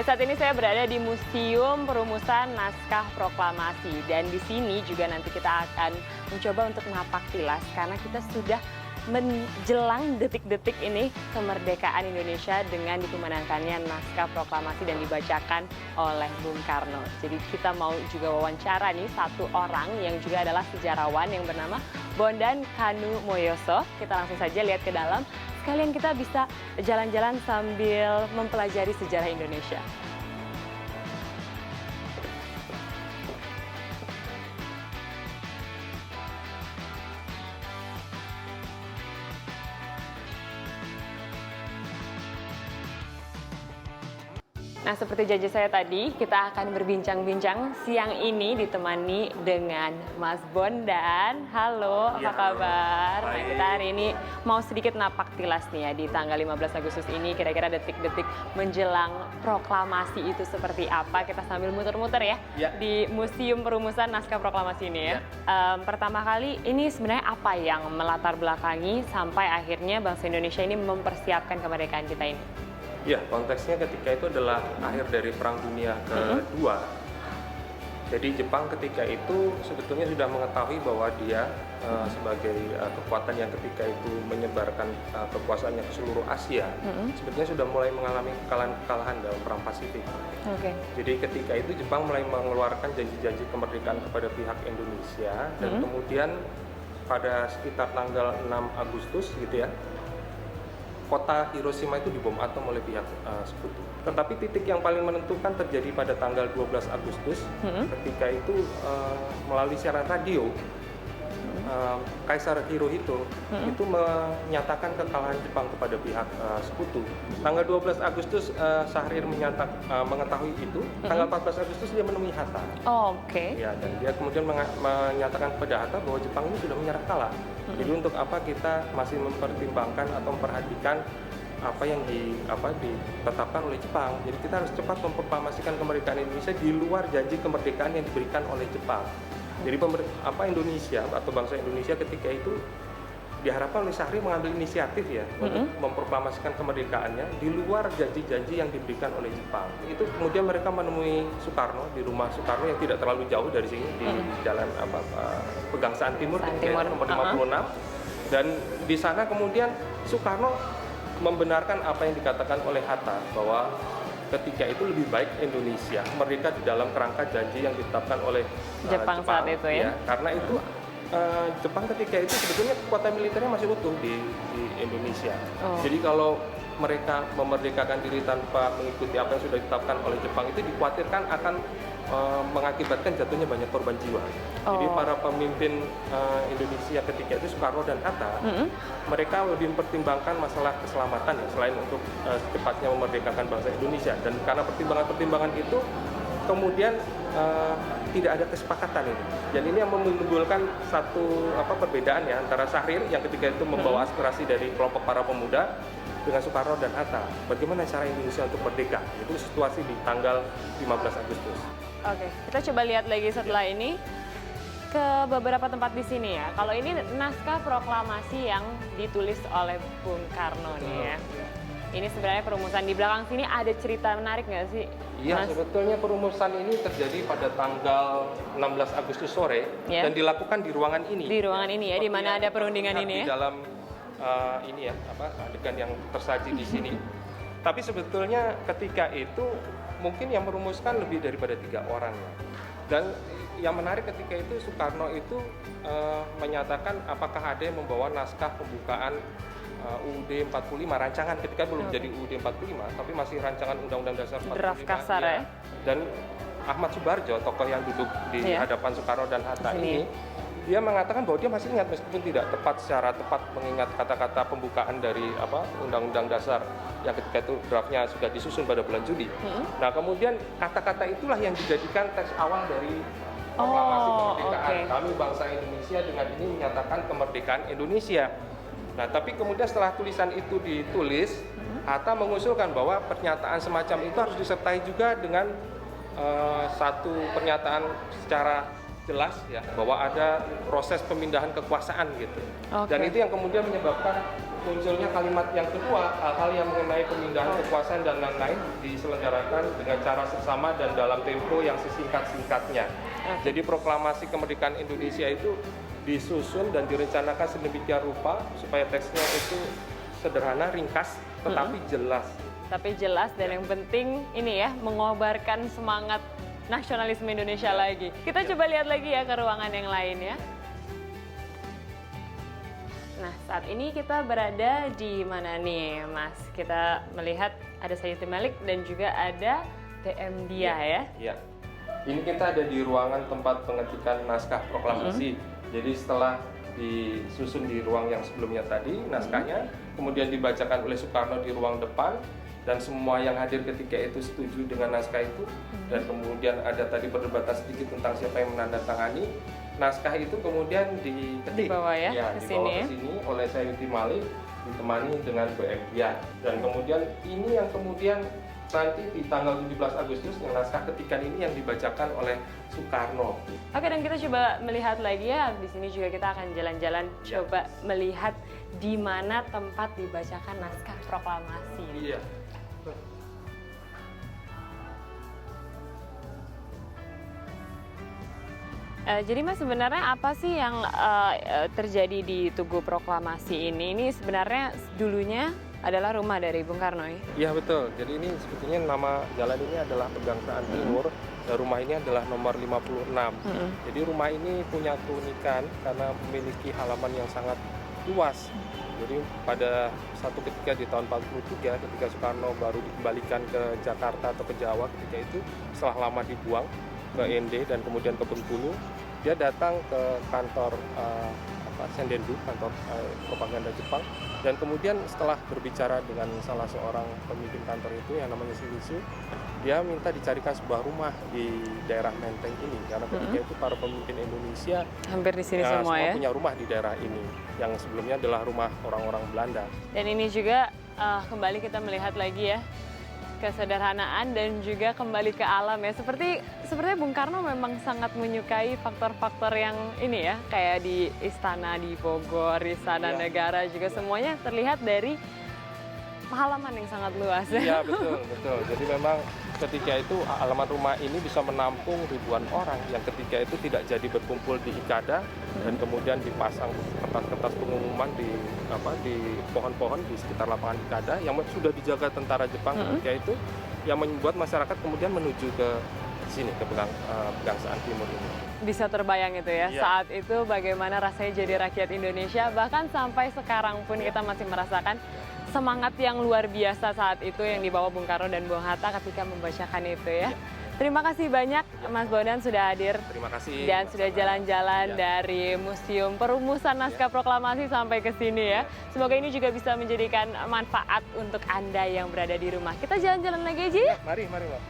Saat ini saya berada di Museum Perumusan Naskah Proklamasi dan di sini juga nanti kita akan mencoba untuk napak tilas karena kita sudah menjelang detik-detik ini kemerdekaan Indonesia dengan dikumandangkannya naskah proklamasi dan dibacakan oleh Bung Karno. Jadi kita mau juga wawancara nih satu orang yang juga adalah sejarawan yang bernama Bondan Kanumoyoso. Kita langsung saja lihat ke dalam. Sekalian kita bisa jalan-jalan sambil mempelajari sejarah Indonesia. Nah, seperti janji saya tadi, kita akan berbincang-bincang siang ini ditemani dengan Mas Bondan. Halo, apa kabar? Nah, kita hari ini mau sedikit napak tilas nih ya di tanggal 15 Agustus ini, kira-kira detik-detik menjelang proklamasi itu seperti apa. Kita sambil muter-muter ya di Museum Perumusan Naskah Proklamasi ini ya. Pertama kali, ini sebenarnya apa yang melatar belakangi sampai akhirnya bangsa Indonesia ini mempersiapkan kemerdekaan kita ini? Ya, konteksnya ketika itu adalah akhir dari Perang Dunia Kedua. Jadi Jepang ketika itu sebetulnya sudah mengetahui bahwa dia sebagai kekuatan yang ketika itu menyebarkan kekuasaannya ke seluruh Asia, sebetulnya sudah mulai mengalami kekalahan dalam Perang Pasifik. Jadi ketika itu Jepang mulai mengeluarkan janji-janji kemerdekaan kepada pihak Indonesia dan kemudian pada sekitar tanggal 6 Agustus gitu ya, kota Hiroshima itu dibom atom oleh pihak sekutu. Tetapi titik yang paling menentukan terjadi pada tanggal 12 Agustus ketika itu melalui siaran radio Kaisar Hirohito itu menyatakan kekalahan Jepang kepada pihak sekutu. Tanggal 12 Agustus Syahrir mengetahui itu. Tanggal 14 Agustus dia menemui Hatta. Ya, dan dia kemudian menyatakan kepada Hatta bahwa Jepang ini sudah menyerah kalah. Jadi untuk apa kita masih mempertimbangkan atau memperhatikan apa yang ditetapkan oleh Jepang. Jadi kita harus cepat memproklamasikan kemerdekaan Indonesia di luar janji kemerdekaan yang diberikan oleh Jepang. Jadi Indonesia atau bangsa Indonesia ketika itu diharapkan oleh Syahrir mengambil inisiatif ya untuk memproklamasikan kemerdekaannya di luar janji-janji yang diberikan oleh Jepang. Itu kemudian mereka menemui Soekarno di rumah Soekarno yang tidak terlalu jauh dari sini di jalan Pegangsaan Timur nomor 56. Dan di sana kemudian Soekarno membenarkan apa yang dikatakan oleh Hatta bahwa ketika itu lebih baik Indonesia merdeka di dalam kerangka janji yang ditetapkan oleh Jepang saat itu ya. Karena itu Jepang ketika itu sebetulnya kekuatan militernya masih utuh di Indonesia. Jadi kalau mereka memerdekakan diri tanpa mengikuti apa yang sudah ditetapkan oleh Jepang itu dikhawatirkan akan mengakibatkan jatuhnya banyak korban jiwa. Jadi para pemimpin Indonesia ketika itu Soekarno dan Hatta, mereka lebih mempertimbangkan masalah keselamatan ya, selain untuk secepatnya memerdekakan bangsa Indonesia. Dan karena pertimbangan-pertimbangan itu kemudian tidak ada kesepakatan ini. Dan ini yang menimbulkan satu perbedaan ya antara Syahrir yang ketika itu membawa aspirasi dari kelompok para pemuda dengan Soekarno dan Hatta. Bagaimana cara Indonesia untuk merdeka? Itu situasi di tanggal 15 Agustus. Oke, kita coba lihat lagi setelah ini ke beberapa tempat di sini ya. Kalau ini naskah proklamasi yang ditulis oleh Bung Karno nih ya. Ini sebenarnya perumusan. Di belakang sini ada cerita menarik nggak sih? Iya, sebetulnya perumusan ini terjadi pada tanggal 16 Agustus sore dan dilakukan di ruangan ini. Di ruangan ini ya, di mana ada perundingan ini ya. Di dalam ini ya, adegan yang tersaji di sini. Tapi sebetulnya ketika itu mungkin yang merumuskan lebih daripada 3 orang ya. Dan yang menarik ketika itu Soekarno itu menyatakan apakah ada yang membawa naskah pembukaan UUD 45 rancangan ketika belum jadi UUD 45 tapi masih rancangan Undang-Undang Dasar 45 draft kasar ya. Dan Ahmad Subarjo, tokoh yang duduk di hadapan Soekarno dan Hatta ini, dia mengatakan bahwa dia masih ingat meskipun tidak secara tepat mengingat kata-kata pembukaan dari Undang-Undang Dasar yang ketika itu draftnya sudah disusun pada bulan Juli. Nah kemudian kata-kata itulah yang dijadikan teks awal dari proklamasi kemerdekaan. Kami bangsa Indonesia dengan ini menyatakan kemerdekaan Indonesia. Nah tapi kemudian setelah tulisan itu ditulis, Hatta mengusulkan bahwa pernyataan semacam itu harus disertai juga dengan satu pernyataan secara jelas ya bahwa ada proses pemindahan kekuasaan gitu. Dan itu yang kemudian menyebabkan munculnya kalimat yang kedua, hal-hal yang mengenai pemindahan kekuasaan dan lain-lain diselenggarakan dengan cara seksama dan dalam tempo yang sesingkat-singkatnya. Jadi proklamasi kemerdekaan Indonesia itu disusun dan direncanakan sedemikian rupa supaya teksnya itu sederhana, ringkas, tetapi jelas. Tapi jelas dan yang penting ini ya, mengobarkan semangat nasionalisme Indonesia lagi. Kita coba lihat lagi ya ke ruangan yang lain ya. Nah, saat ini kita berada di mana nih, Mas? Kita melihat ada Sayyidatul Malik dan juga ada PM Dia ya. Iya. Ini kita ada di ruangan tempat pengetikan naskah proklamasi. Jadi setelah disusun di ruang yang sebelumnya tadi, naskahnya kemudian dibacakan oleh Soekarno di ruang depan. Dan semua yang hadir ketika itu setuju dengan naskah itu, dan kemudian ada tadi perdebatan sedikit tentang siapa yang menandatangani. Naskah itu kemudian diketik, dibawa ya, dibawa ke sini oleh Sayyidatul Malik ditemani dengan BM Dia. Dan kemudian ini yang kemudian nanti di tanggal 17 Agustus yang naskah ketikan ini yang dibacakan oleh Soekarno. Oke, dan kita coba melihat lagi ya, di sini juga kita akan jalan-jalan coba melihat di mana tempat dibacakan naskah proklamasi. Iya. Jadi Mas, sebenarnya apa sih yang terjadi di Tugu Proklamasi ini? Ini sebenarnya dulunya adalah rumah dari Bung Karno ya? Iya betul, jadi ini sebetulnya nama jalan ini adalah Pegangsaan Timur, dan rumah ini adalah nomor 56. Jadi rumah ini punya keunikan karena memiliki halaman yang sangat luas. Jadi pada satu ketika di tahun 43 ketika Soekarno baru dikembalikan ke Jakarta atau ke Jawa ketika itu, setelah lama dibuang ke ND dan kemudian ke Bengkulu, dia datang ke kantor Sendendu, kantor propaganda Jepang, dan kemudian setelah berbicara dengan salah seorang pemimpin kantor itu yang namanya Shimizu, dia minta dicarikan sebuah rumah di daerah Menteng ini karena ketika itu para pemimpin Indonesia hampir di sini semua ya, punya rumah di daerah ini yang sebelumnya adalah rumah orang-orang Belanda. Dan ini juga kembali kita melihat lagi ya kesederhanaan dan juga kembali ke alam ya. Sepertinya Bung Karno memang sangat menyukai faktor-faktor yang ini ya, kayak di istana di Bogor, istana negara juga semuanya terlihat dari halaman yang sangat luas. Iya betul. Jadi memang ketika itu halaman rumah ini bisa menampung ribuan orang yang ketika itu tidak jadi berkumpul di Ikada dan kemudian dipasang kertas-kertas pengumuman di pohon-pohon di sekitar lapangan Ikada yang sudah dijaga tentara Jepang ketika itu, yang membuat masyarakat kemudian menuju ke sini ke Pegangsaan Timur ini. Bisa terbayang itu ya, saat itu bagaimana rasanya jadi rakyat Indonesia, bahkan sampai sekarang pun kita masih merasakan semangat yang luar biasa saat itu yang dibawa Bung Karno dan Bung Hatta ketika membacakan itu ya. Terima kasih banyak Mas Bondan sudah hadir. Terima kasih. Dan sudah jalan-jalan dari Museum Perumusan Naskah Proklamasi sampai ke sini ya. Semoga ini juga bisa menjadikan manfaat untuk Anda yang berada di rumah. Kita jalan-jalan lagi aja ya. Mari Mbak.